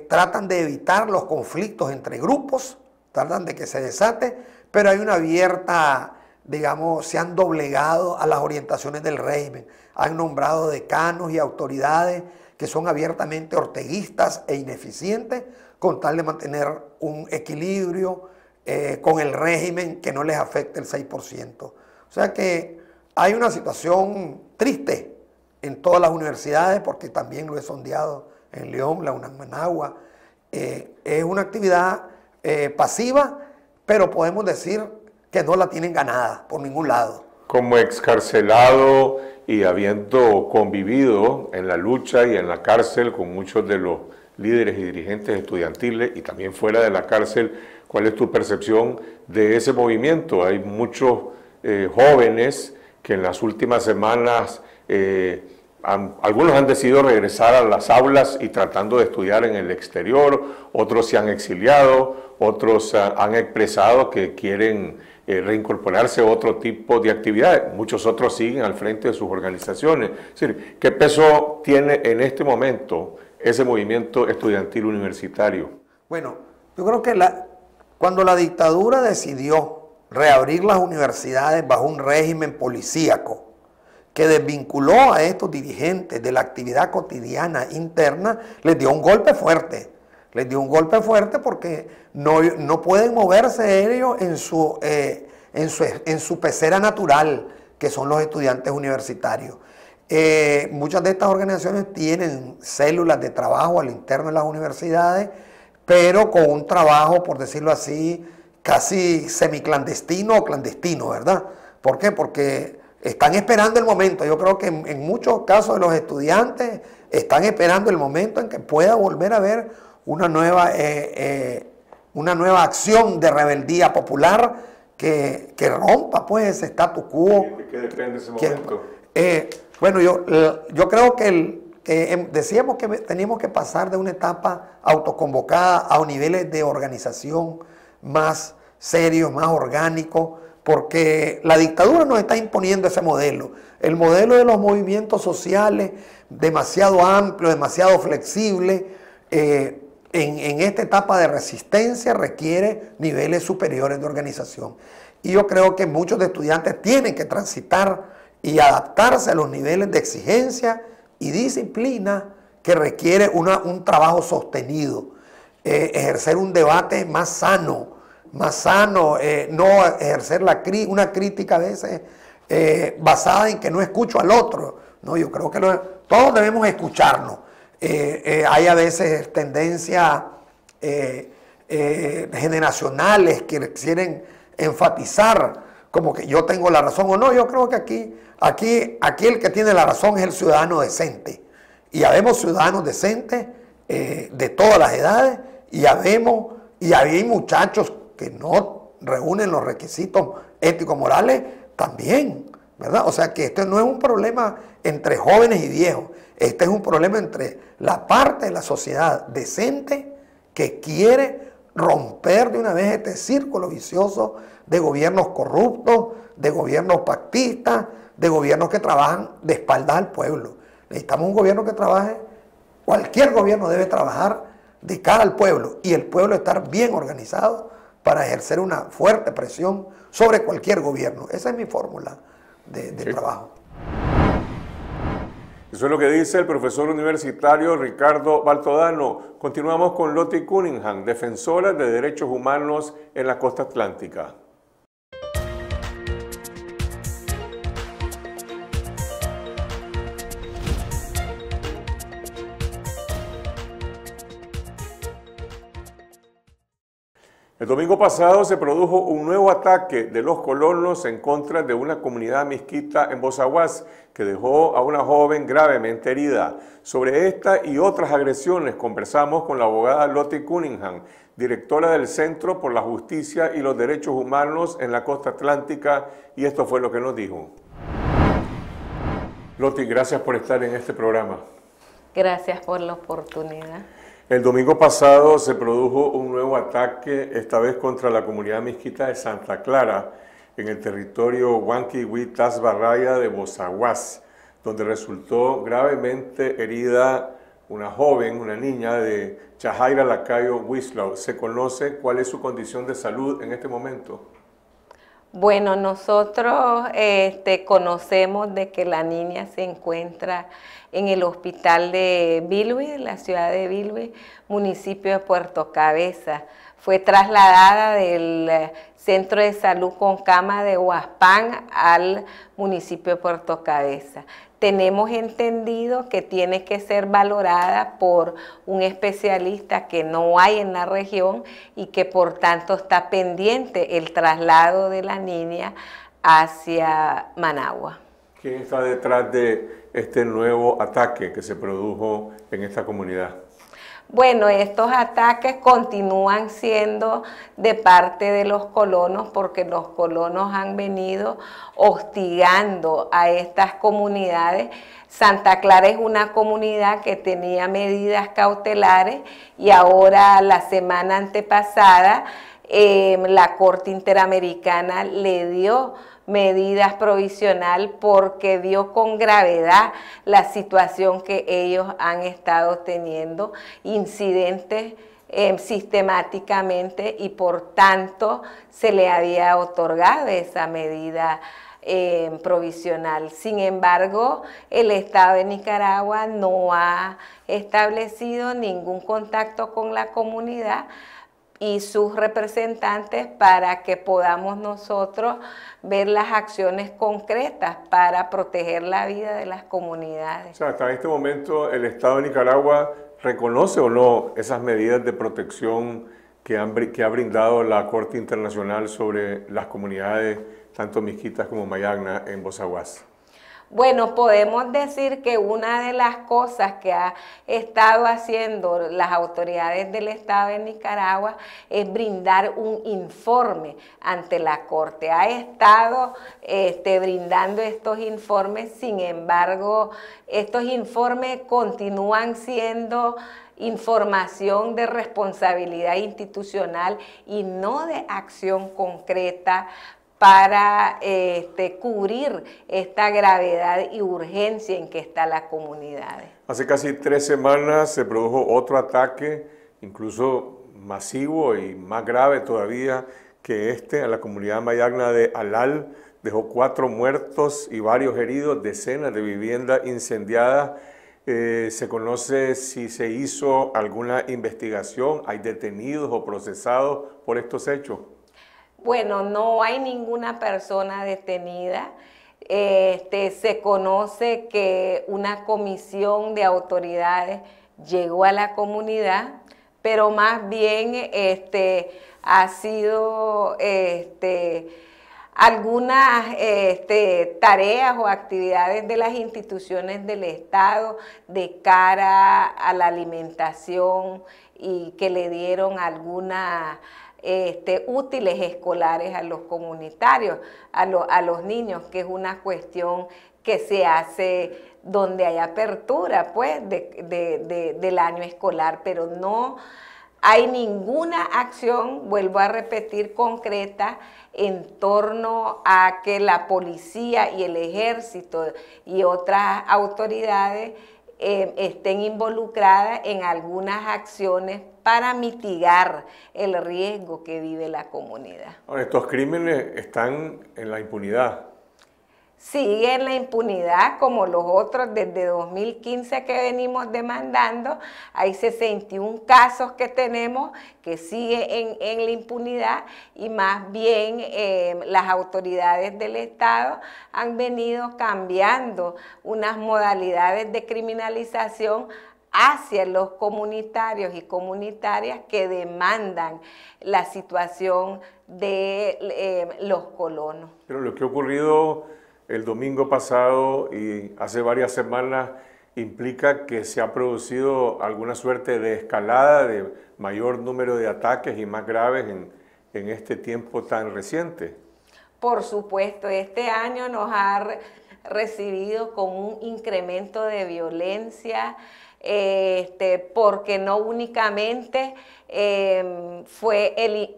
tratan de evitar los conflictos entre grupos, tratan de que se desate, pero hay una abierta, digamos, se han doblegado a las orientaciones del régimen. Han nombrado decanos y autoridades que son abiertamente orteguistas e ineficientes, con tal de mantener un equilibrio con el régimen que no les afecte el 6%. O sea que hay una situación triste en todas las universidades, porque también lo he sondeado en León, la UNAM Managua. Es una actividad pasiva, pero podemos decir que no la tienen ganada por ningún lado. Como excarcelado y habiendo convivido en la lucha y en la cárcel con muchos de los líderes y dirigentes estudiantiles y también fuera de la cárcel, ¿cuál es tu percepción de ese movimiento? Hay muchos jóvenes que en las últimas semanas, algunos han decidido regresar a las aulas y tratando de estudiar en el exterior, otros se han exiliado, otros han expresado que quieren reincorporarse a otro tipo de actividades. Muchos otros siguen al frente de sus organizaciones. Es decir, ¿qué peso tiene en este momento ese movimiento estudiantil universitario? Bueno, yo creo que cuando la dictadura decidió reabrir las universidades bajo un régimen policíaco que desvinculó a estos dirigentes de la actividad cotidiana interna, les dio un golpe fuerte. Les dio un golpe fuerte porque no pueden moverse ellos en su pecera natural, que son los estudiantes universitarios. Muchas de estas organizaciones tienen células de trabajo al interno de las universidades, pero con un trabajo, por decirlo así, casi semiclandestino o clandestino, ¿verdad? ¿Por qué? Porque están esperando el momento. Yo creo que en muchos casos de los estudiantes están esperando el momento en que pueda volver a haber una nueva acción de rebeldía popular que rompa pues ese status quo. ¿De qué depende ese momento? Bueno, yo creo que decíamos que teníamos que pasar de una etapa autoconvocada a niveles de organización más serios, más orgánicos, porque la dictadura nos está imponiendo ese modelo. El modelo de los movimientos sociales, demasiado amplio, demasiado flexible, en esta etapa de resistencia requiere niveles superiores de organización. Y yo creo que muchos de estudiantes tienen que transitar y adaptarse a los niveles de exigencia y disciplina que requiere un trabajo sostenido, ejercer un debate más sano, no ejercer una crítica a veces basada en que no escucho al otro. No, yo creo que todos debemos escucharnos. Hay a veces tendencias generacionales que quieren enfatizar como que yo tengo la razón o no. Yo creo que aquí el que tiene la razón es el ciudadano decente. Y habemos ciudadanos decentes de todas las edades y hay muchachos que no reúnen los requisitos ético-morales también, ¿verdad? O sea que este no es un problema entre jóvenes y viejos. Este es un problema entre la parte de la sociedad decente que quiere romper de una vez este círculo vicioso de gobiernos corruptos, de gobiernos pactistas, de gobiernos que trabajan de espaldas al pueblo. Necesitamos un gobierno que trabaje, cualquier gobierno debe trabajar de cara al pueblo y el pueblo estar bien organizado para ejercer una fuerte presión sobre cualquier gobierno. Esa es mi fórmula de trabajo. Eso es lo que dice el profesor universitario Ricardo Baltodano. Continuamos con Lottie Cunningham, defensora de derechos humanos en la costa atlántica. El domingo pasado se produjo un nuevo ataque de los colonos en contra de una comunidad misquita en Bozaguas que dejó a una joven gravemente herida. Sobre esta y otras agresiones conversamos con la abogada Lottie Cunningham, directora del Centro por la Justicia y los Derechos Humanos en la Costa Atlántica, y esto fue lo que nos dijo. Lottie, gracias por estar en este programa. Gracias por la oportunidad. El domingo pasado se produjo un nuevo ataque, esta vez contra la comunidad misquita de Santa Clara, en el territorio Huanquihuitas-Barraya de Bozaguas, donde resultó gravemente herida una joven, una niña de Chajaira Lacayo Wislau. ¿Se conoce cuál es su condición de salud en este momento? Bueno, nosotros conocemos de que la niña se encuentra en el hospital de Bilwi, en la ciudad de Bilwi, municipio de Puerto Cabeza. Fue trasladada del Centro de Salud con Cama de Huaspán al municipio de Puerto Cabeza. Tenemos entendido que tiene que ser valorada por un especialista que no hay en la región y que por tanto está pendiente el traslado de la niña hacia Managua. ¿Quién está detrás de este nuevo ataque que se produjo en esta comunidad? Bueno, estos ataques continúan siendo de parte de los colonos porque los colonos han venido hostigando a estas comunidades. Santa Clara es una comunidad que tenía medidas cautelares y ahora la semana antepasada la Corte Interamericana le dio medidas provisional porque vio con gravedad la situación que ellos han estado teniendo, incidentes sistemáticamente, y por tanto se le había otorgado esa medida provisional. Sin embargo, el Estado de Nicaragua no ha establecido ningún contacto con la comunidad y sus representantes para que podamos nosotros ver las acciones concretas para proteger la vida de las comunidades. O sea, hasta este momento el Estado de Nicaragua reconoce o no esas medidas de protección que ha brindado la Corte Internacional sobre las comunidades, tanto Misquitas como Mayagna, en Bozaguas. Bueno, podemos decir que una de las cosas que ha estado haciendo las autoridades del Estado de Nicaragua es brindar un informe ante la Corte. Ha estado brindando estos informes, sin embargo, estos informes continúan siendo información de responsabilidad institucional y no de acción concreta para cubrir esta gravedad y urgencia en que está la comunidad. Hace casi 3 semanas se produjo otro ataque, incluso masivo y más grave todavía que a la comunidad mayagna de Alal. Dejó 4 muertos y varios heridos, decenas de viviendas incendiadas. ¿Se conoce si se hizo alguna investigación? ¿Hay detenidos o procesados por estos hechos? Bueno, no hay ninguna persona detenida. Se conoce que una comisión de autoridades llegó a la comunidad, pero más bien ha sido algunas tareas o actividades de las instituciones del Estado de cara a la alimentación y que le dieron algunas útiles escolares a los comunitarios, a los niños, que es una cuestión que se hace donde hay apertura pues del año escolar, pero no hay ninguna acción, vuelvo a repetir, concreta en torno a que la policía y el ejército y otras autoridades estén involucradas en algunas acciones para mitigar el riesgo que vive la comunidad. Ahora, estos crímenes están en la impunidad. Sigue en la impunidad como los otros desde 2015 que venimos demandando. Hay 61 casos que tenemos que sigue en la impunidad y más bien las autoridades del Estado han venido cambiando unas modalidades de criminalización hacia los comunitarios y comunitarias que demandan la situación de los colonos. Pero lo que ha ocurrido el domingo pasado y hace varias semanas implica que se ha producido alguna suerte de escalada, de mayor número de ataques y más graves en este tiempo tan reciente. Por supuesto, este año nos ha recibido con un incremento de violencia, porque no únicamente fue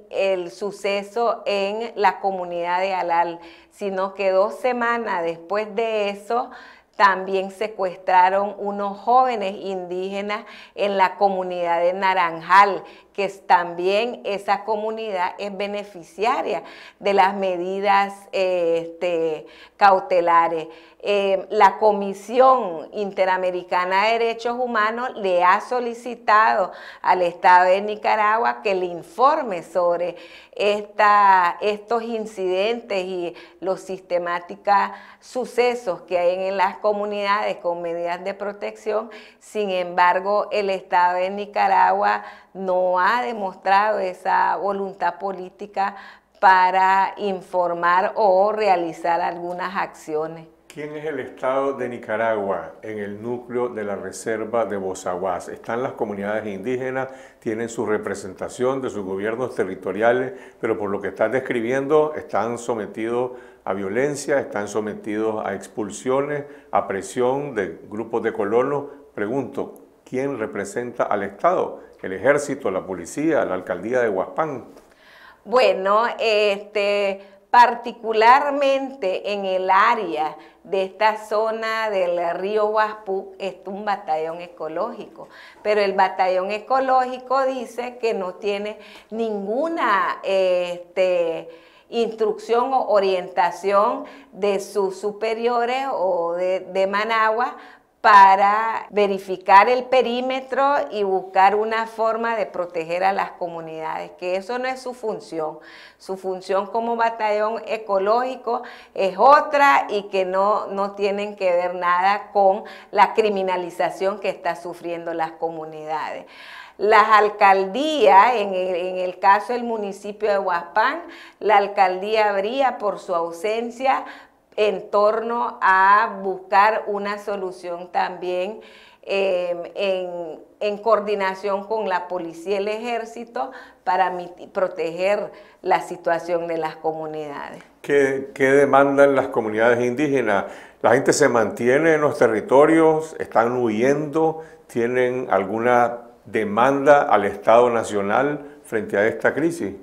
el suceso en la comunidad de Alal, sino que 2 semanas después de eso también secuestraron unos jóvenes indígenas en la comunidad de Naranjal, que también esa comunidad es beneficiaria de las medidas cautelares. La Comisión Interamericana de Derechos Humanos le ha solicitado al Estado de Nicaragua que le informe sobre estos incidentes y los sistemáticos sucesos que hay en las comunidades con medidas de protección. Sin embargo, el Estado de Nicaragua no ha demostrado esa voluntad política para informar o realizar algunas acciones. ¿Quién es el Estado de Nicaragua en el núcleo de la reserva de Bozaguas? Están las comunidades indígenas, tienen su representación de sus gobiernos territoriales, pero por lo que estás describiendo están sometidos a violencia, están sometidos a expulsiones, a presión de grupos de colonos. Pregunto, ¿quién representa al Estado? ¿El ejército, la policía, la alcaldía de Huaspán? Bueno, particularmente en el área de esta zona del río Huaspú es un batallón ecológico, pero el batallón ecológico dice que no tiene ninguna instrucción o orientación de sus superiores o de Managua para verificar el perímetro y buscar una forma de proteger a las comunidades, que eso no es su función. Su función como batallón ecológico es otra y que no tienen que ver nada con la criminalización que está sufriendo las comunidades. Las alcaldías, en el caso del municipio de Huaspán, la alcaldía brilla por su ausencia en torno a buscar una solución también en coordinación con la policía y el ejército para proteger la situación de las comunidades. ¿Qué demandan las comunidades indígenas? ¿La gente se mantiene en los territorios? ¿Están huyendo? ¿Tienen alguna demanda al Estado Nacional frente a esta crisis?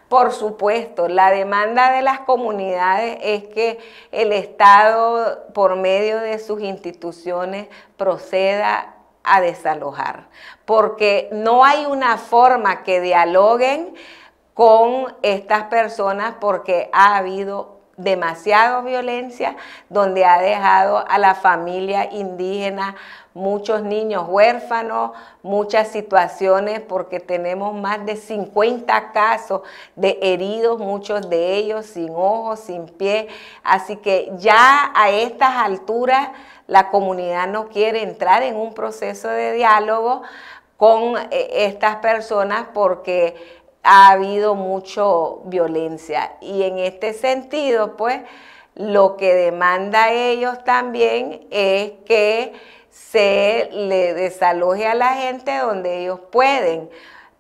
Por supuesto, la demanda de las comunidades es que el Estado, por medio de sus instituciones, proceda a desalojar, porque no hay una forma que dialoguen con estas personas porque ha habido demasiada violencia donde ha dejado a la familia indígena muchos niños huérfanos, muchas situaciones porque tenemos más de 50 casos de heridos, muchos de ellos sin ojos, sin pie, así que ya a estas alturas la comunidad no quiere entrar en un proceso de diálogo con estas personas porque ha habido mucha violencia y en este sentido pues lo que demanda ellos también es que se le desaloje a la gente donde ellos pueden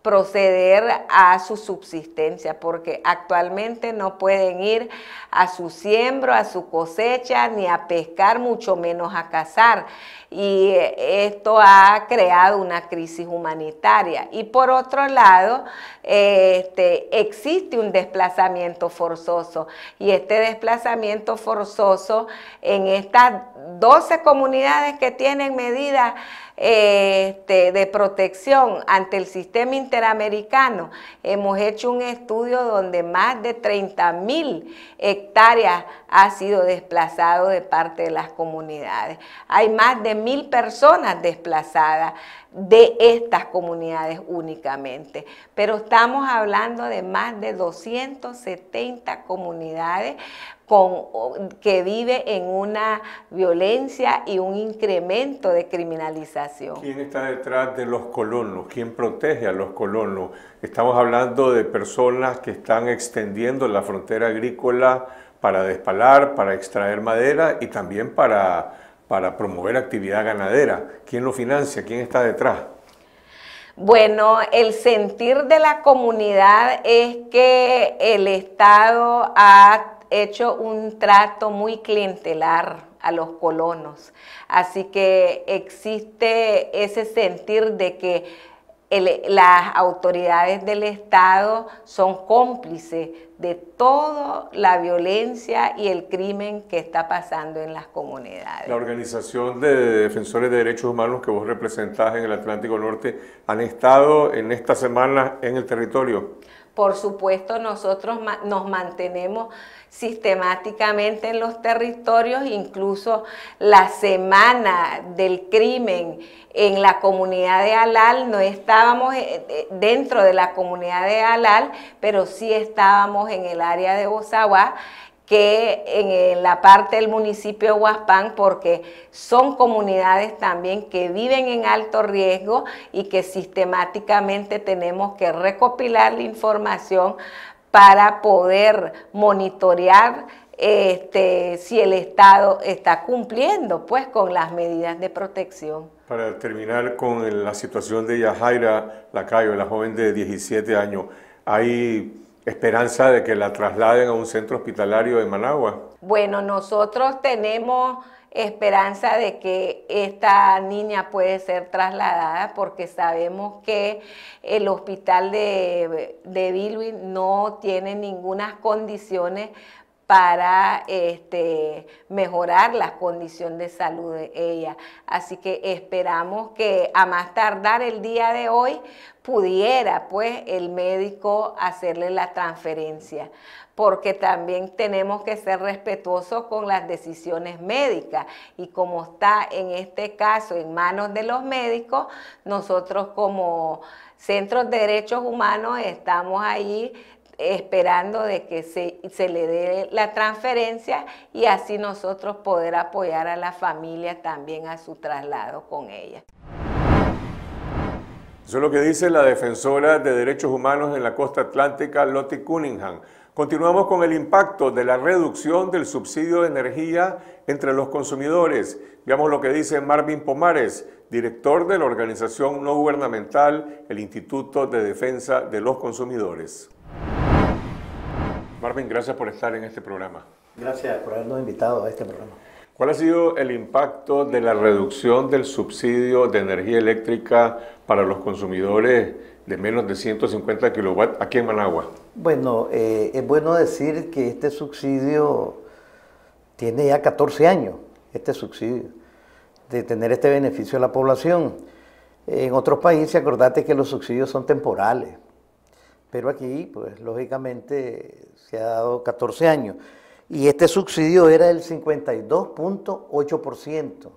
proceder a su subsistencia, porque actualmente no pueden ir a su siembro, a su cosecha, ni a pescar, mucho menos a cazar. Y esto ha creado una crisis humanitaria. Y por otro lado, existe un desplazamiento forzoso. Y este desplazamiento forzoso en estas 12 comunidades que tienen medidas de protección ante el sistema interamericano, hemos hecho un estudio donde más de 30.000 hectáreas ha sido desplazado de parte de las comunidades. Hay más de 1.000 personas desplazadas de estas comunidades únicamente, pero estamos hablando de más de 270 comunidades que vive en una violencia y un incremento de criminalización. ¿Quién está detrás de los colonos? ¿Quién protege a los colonos? Estamos hablando de personas que están extendiendo la frontera agrícola para despalar, para extraer madera y también para promover actividad ganadera. ¿Quién lo financia? ¿Quién está detrás? Bueno, el sentir de la comunidad es que el Estado ha hecho un trato muy clientelar a los colonos. Así que existe ese sentir de que las autoridades del Estado son cómplices de toda la violencia y el crimen que está pasando en las comunidades. La Organización de Defensores de Derechos Humanos que vos representás en el Atlántico Norte, ¿han estado en esta semana en el territorio? Por supuesto, nosotros nos mantenemos sistemáticamente en los territorios, incluso la semana del crimen en la comunidad de Alal, no estábamos dentro de la comunidad de Alal, pero sí estábamos en el área de Bozaguá, que en la parte del municipio de Huaspán, porque son comunidades también que viven en alto riesgo y que sistemáticamente tenemos que recopilar la información para poder monitorear si el Estado está cumpliendo pues con las medidas de protección. Para terminar con la situación de Yajaira Lacayo, la joven de 17 años, ¿hay esperanza de que la trasladen a un centro hospitalario en Managua? Bueno, nosotros tenemos esperanza de que esta niña puede ser trasladada porque sabemos que el hospital de Bilwi no tiene ninguna condiciones para mejorar la condición de salud de ella. Así que esperamos que a más tardar el día de hoy pudiera pues el médico hacerle la transferencia, porque también tenemos que ser respetuosos con las decisiones médicas, y como está en este caso en manos de los médicos, nosotros como Centros de Derechos Humanos estamos ahí esperando de que se le dé la transferencia y así nosotros poder apoyar a la familia también a su traslado con ella. Eso es lo que dice la defensora de derechos humanos en la costa atlántica, Lottie Cunningham. Continuamos con el impacto de la reducción del subsidio de energía entre los consumidores. Veamos lo que dice Marvin Pomares, director de la organización no gubernamental, el Instituto de Defensa de los Consumidores. Marvin, gracias por estar en este programa. Gracias por habernos invitado a este programa. ¿Cuál ha sido el impacto de la reducción del subsidio de energía eléctrica para los consumidores de menos de 150 kilowatts aquí en Managua? Bueno, es bueno decir que este subsidio tiene ya 14 años, este subsidio, de tener este beneficio a la población. En otros países, acordate que los subsidios son temporales, pero aquí, pues, lógicamente, se ha dado 14 años. Y este subsidio era del 52.8%.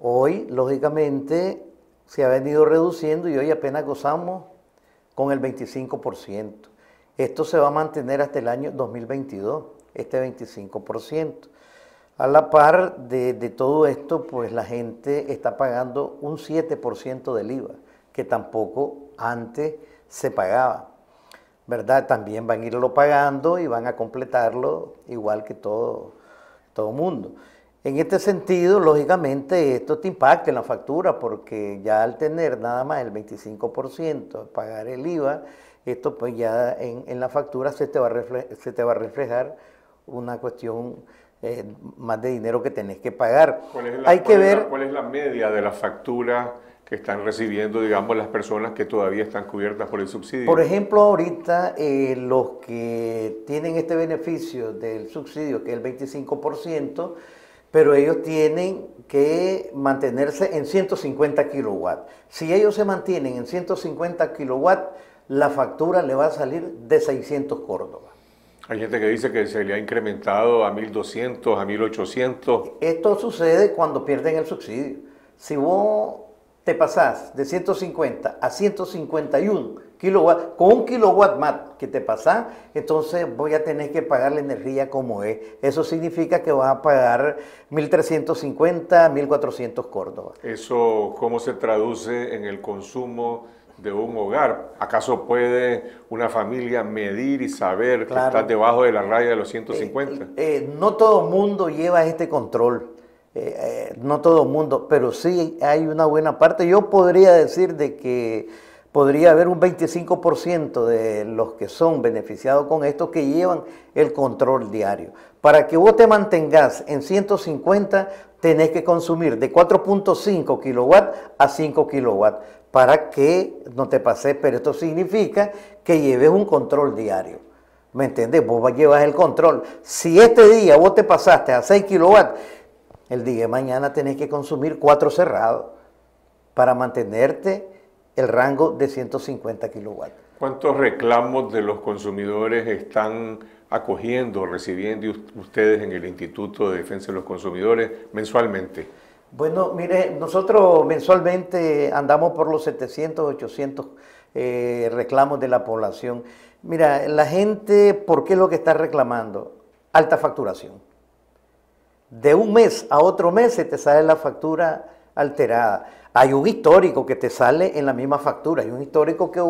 Hoy, lógicamente, se ha venido reduciendo y hoy apenas gozamos con el 25%. Esto se va a mantener hasta el año 2022, este 25%. A la par de todo esto, pues la gente está pagando un 7% del IVA, que tampoco antes se pagaba, ¿verdad? También van a irlo pagando y van a completarlo igual que todo mundo. En este sentido, lógicamente, esto te impacta en la factura, porque ya al tener nada más el 25%, pagar el IVA, esto pues ya en la factura se te va a reflejar una cuestión más de dinero que tenés que pagar. ¿Cuál es la media de la factura que están recibiendo, digamos, las personas que todavía están cubiertas por el subsidio? Por ejemplo, ahorita los que tienen este beneficio del subsidio, que es el 25%, pero ellos tienen que mantenerse en 150 kilowatts. Si ellos se mantienen en 150 kilowatts, la factura le va a salir de 600 córdobas. Hay gente que dice que se le ha incrementado a 1.200, a 1.800. Esto sucede cuando pierden el subsidio. Si vos te pasás de 150 a 151 kilowatts, con un kilowatt más que te pasás, entonces voy a tener que pagar la energía como es. Eso significa que vas a pagar 1.350, 1.400 córdobas. ¿Eso cómo se traduce en el consumo de un hogar? ¿Acaso puede una familia medir y saber que está debajo de la raya de los 150? No todo el mundo lleva este control. No todo el mundo, pero sí hay una buena parte. Yo podría decir de que podría haber un 25% de los que son beneficiados con esto que llevan el control diario. Para que vos te mantengas en 150, tenés que consumir de 4.5 kilowatts a 5 kilowatts para que no te pases, pero esto significa que lleves un control diario. ¿Me entendés? Vos llevas el control. Si este día vos te pasaste a 6 kilowatts, el día de mañana tenés que consumir 4 cerrados para mantenerte el rango de 150 kilowatts. ¿Cuántos reclamos de los consumidores están acogiendo, recibiendo ustedes en el Instituto de Defensa de los Consumidores mensualmente? Bueno, mire, nosotros mensualmente andamos por los 700, 800 reclamos de la población. Mira, la gente, ¿por qué es lo que está reclamando? Alta facturación. De un mes a otro mes se te sale la factura alterada. Hay un histórico que te sale en la misma factura, hay un histórico que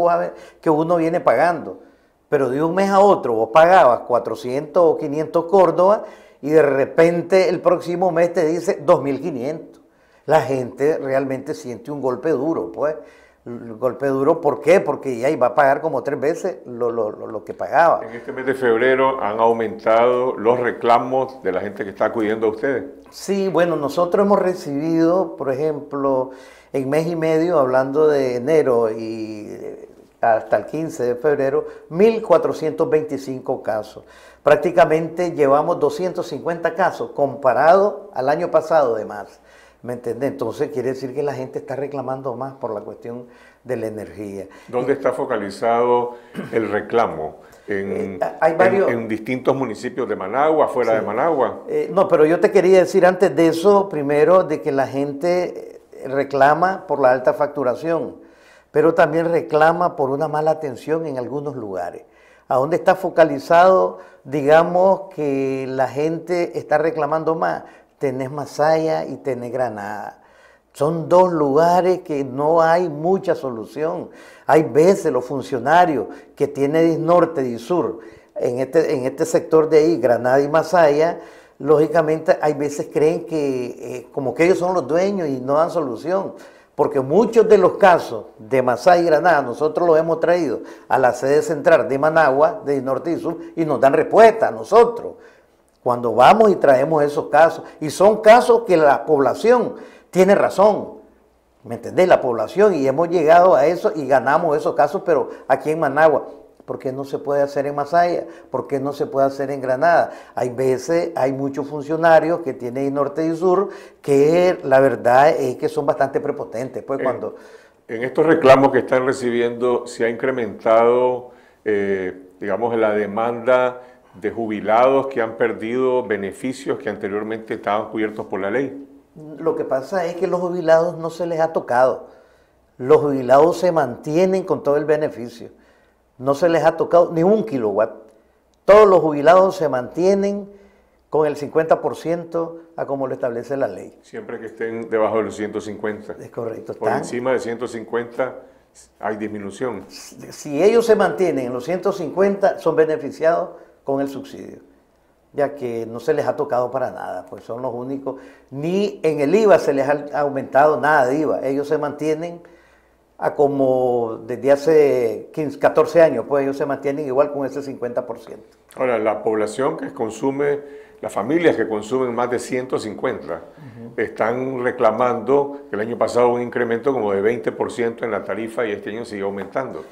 uno viene pagando, pero de un mes a otro vos pagabas 400 o 500 córdobas y de repente el próximo mes te dice 2.500. La gente realmente siente un golpe duro, pues. El golpe duro, ¿por qué? Porque ya iba a pagar como 3 veces lo que pagaba. En este mes de febrero han aumentado los reclamos de la gente que está acudiendo a ustedes. Sí, bueno, nosotros hemos recibido, por ejemplo, en mes y medio, hablando de enero y hasta el 15 de febrero, 1.425 casos. Prácticamente llevamos 250 casos comparado al año pasado de más. ¿Me entiendes? Entonces quiere decir que la gente está reclamando más por la cuestión de la energía. ¿Dónde está focalizado el reclamo? En distintos municipios de Managua, fuera de Managua. No, pero yo te quería decir antes de eso, primero, de que la gente reclama por la alta facturación, pero también reclama por una mala atención en algunos lugares. ¿A dónde está focalizado? Digamos que la gente está reclamando más. Tenés Masaya y tenés Granada. Son dos lugares que no hay mucha solución. Hay veces los funcionarios que tienen Disnorte y Sur en este sector de ahí, Granada y Masaya, lógicamente hay veces creen que como que ellos son los dueños y no dan solución. Porque muchos de los casos de Masaya y Granada nosotros los hemos traído a la sede central de Managua, de Disnorte y Sur, y nos dan respuesta a nosotros. Cuando vamos y traemos esos casos, y son casos que la población tiene razón, ¿me entendés? La población, y hemos llegado a eso y ganamos esos casos, pero aquí en Managua, ¿por qué no se puede hacer en Masaya? ¿Por qué no se puede hacer en Granada? Hay veces, hay muchos funcionarios que tienen norte y sur, que la verdad es que son bastante prepotentes. Pues en estos reclamos que están recibiendo, ¿se ha incrementado, digamos, la demanda de jubilados que han perdido beneficios que anteriormente estaban cubiertos por la ley? Lo que pasa es que los jubilados no se les ha tocado. Los jubilados se mantienen con todo el beneficio. No se les ha tocado ni un kilowatt. Todos los jubilados se mantienen con el 50% a como lo establece la ley. Siempre que estén debajo de los 150. Es correcto. Por encima de 150 hay disminución. Si ellos se mantienen en los 150, son beneficiados con el subsidio, ya que no se les ha tocado para nada, pues son los únicos, ni en el IVA se les ha aumentado nada de IVA, ellos se mantienen a como desde hace 14 años, pues ellos se mantienen igual con ese 50%. Ahora, la población que consume, las familias que consumen más de 150, están reclamando que el año pasado hubo un incremento como de 20% en la tarifa y este año sigue aumentando.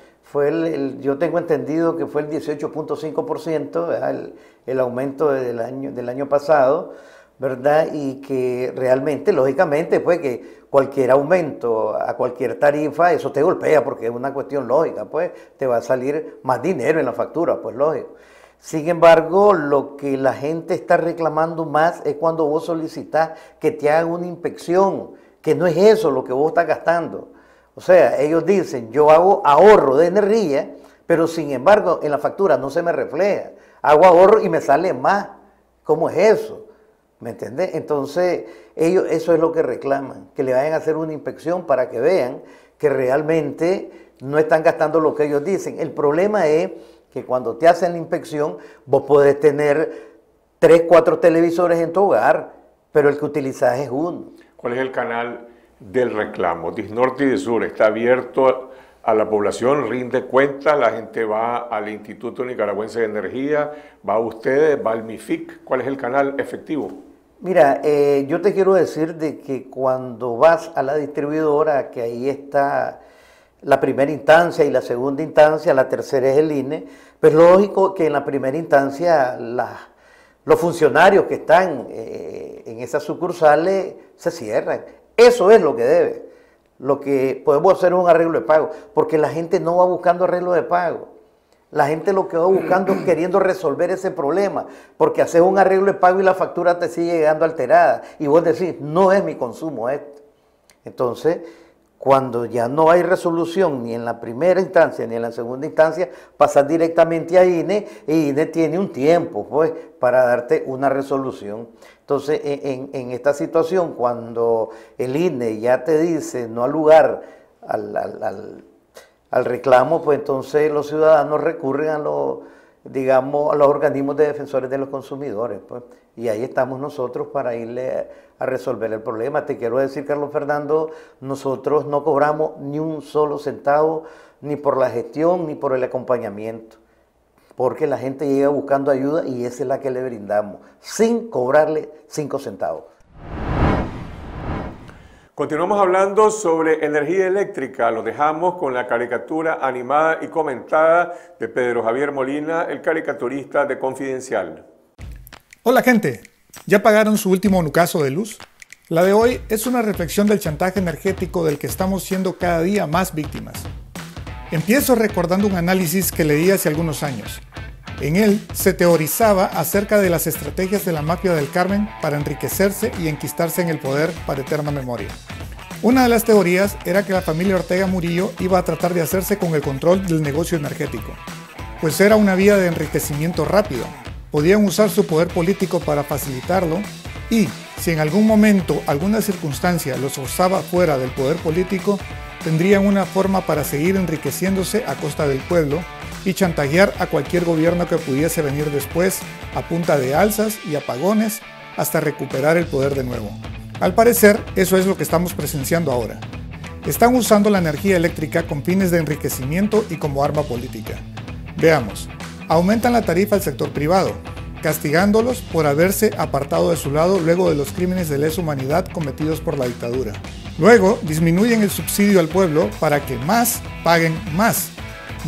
Yo tengo entendido que fue el 18.5%, el aumento del año pasado, ¿verdad? Y que realmente, lógicamente, pues que cualquier aumento a cualquier tarifa, eso te golpea porque es una cuestión lógica, pues te va a salir más dinero en la factura, pues lógico. Sin embargo, lo que la gente está reclamando más es cuando vos solicitas que te hagan una inspección, que no es eso lo que vos estás gastando. O sea, ellos dicen, yo hago ahorro de energía, pero sin embargo en la factura no se me refleja. Hago ahorro y me sale más. ¿Cómo es eso? ¿Me entendés? Entonces, ellos eso es lo que reclaman, que le vayan a hacer una inspección para que vean que realmente no están gastando lo que ellos dicen. El problema es que cuando te hacen la inspección, vos podés tener 3, 4 televisores en tu hogar, pero el que utilizás es uno. ¿Cuál es el canal del reclamo? Disnorte y Disur está abierto a la población, rinde cuenta, la gente va al Instituto Nicaragüense de Energía, va a ustedes, va al MIFIC. ¿Cuál es el canal efectivo? Mira, yo te quiero decir de que cuando vas a la distribuidora, que ahí está la primera instancia y la segunda instancia, la tercera es el INE, pues lógico que en la primera instancia los funcionarios que están en esas sucursales se cierran. Eso es lo que debe. Lo que podemos hacer es un arreglo de pago, porque la gente no va buscando arreglo de pago. La gente lo que va buscando es queriendo resolver ese problema, porque haces un arreglo de pago y la factura te sigue llegando alterada. Y vos decís, no es mi consumo esto. Entonces, cuando ya no hay resolución ni en la primera instancia ni en la segunda instancia, pasas directamente a INE y INE tiene un tiempo pues, para darte una resolución. Entonces, en esta situación, cuando el INE ya te dice no al lugar al reclamo, pues entonces los ciudadanos recurren a los organismos de defensores de los consumidores, pues, y ahí estamos nosotros para irle a resolver el problema. Te quiero decir, Carlos Fernando, nosotros no cobramos ni un solo centavo, ni por la gestión, ni por el acompañamiento, porque la gente llega buscando ayuda y esa es la que le brindamos, sin cobrarle 5 centavos. Continuamos hablando sobre energía eléctrica. Los dejamos con la caricatura animada y comentada de Pedro Javier Molina, el caricaturista de Confidencial. Hola gente, ¿ya pagaron su último nucazo de luz? La de hoy es una reflexión del chantaje energético del que estamos siendo cada día más víctimas. Empiezo recordando un análisis que leí hace algunos años. En él se teorizaba acerca de las estrategias de la mafia del Carmen para enriquecerse y enquistarse en el poder para eterna memoria. Una de las teorías era que la familia Ortega Murillo iba a tratar de hacerse con el control del negocio energético, pues era una vía de enriquecimiento rápido. Podían usar su poder político para facilitarlo y, si en algún momento, alguna circunstancia los forzaba fuera del poder político, tendrían una forma para seguir enriqueciéndose a costa del pueblo y chantajear a cualquier gobierno que pudiese venir después a punta de alzas y apagones hasta recuperar el poder de nuevo. Al parecer, eso es lo que estamos presenciando ahora. Están usando la energía eléctrica con fines de enriquecimiento y como arma política. Veamos, aumentan la tarifa al sector privado, castigándolos por haberse apartado de su lado luego de los crímenes de lesa humanidad cometidos por la dictadura. Luego, disminuyen el subsidio al pueblo para que más paguen más,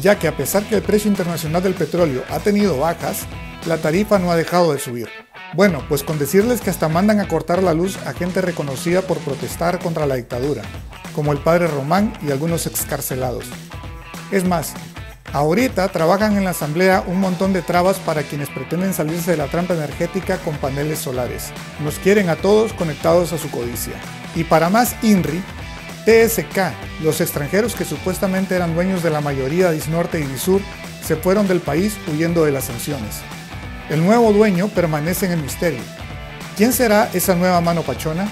ya que a pesar que el precio internacional del petróleo ha tenido bajas, la tarifa no ha dejado de subir. Bueno, pues con decirles que hasta mandan a cortar la luz a gente reconocida por protestar contra la dictadura, como el padre Román y algunos excarcelados. Es más, ahorita trabajan en la asamblea un montón de trabas para quienes pretenden salirse de la trampa energética con paneles solares. Nos quieren a todos conectados a su codicia. Y para más INRI, TSK, los extranjeros que supuestamente eran dueños de la mayoría de Disnorte y Disur, se fueron del país huyendo de las sanciones. El nuevo dueño permanece en el misterio. ¿Quién será esa nueva mano pachona?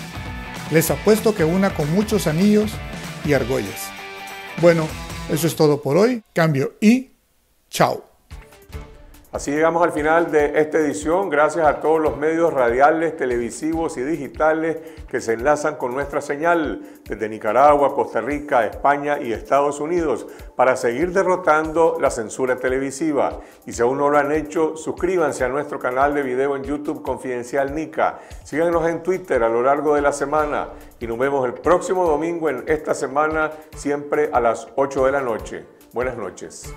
Les apuesto que una con muchos anillos y argollas. Bueno, eso es todo por hoy. Cambio y chao. Así llegamos al final de esta edición. Gracias a todos los medios radiales, televisivos y digitales que se enlazan con nuestra señal desde Nicaragua, Costa Rica, España y Estados Unidos para seguir derrotando la censura televisiva. Y si aún no lo han hecho, suscríbanse a nuestro canal de video en YouTube Confidencial Nica. Síganos en Twitter a lo largo de la semana y nos vemos el próximo domingo en esta semana, siempre a las 8 de la noche. Buenas noches.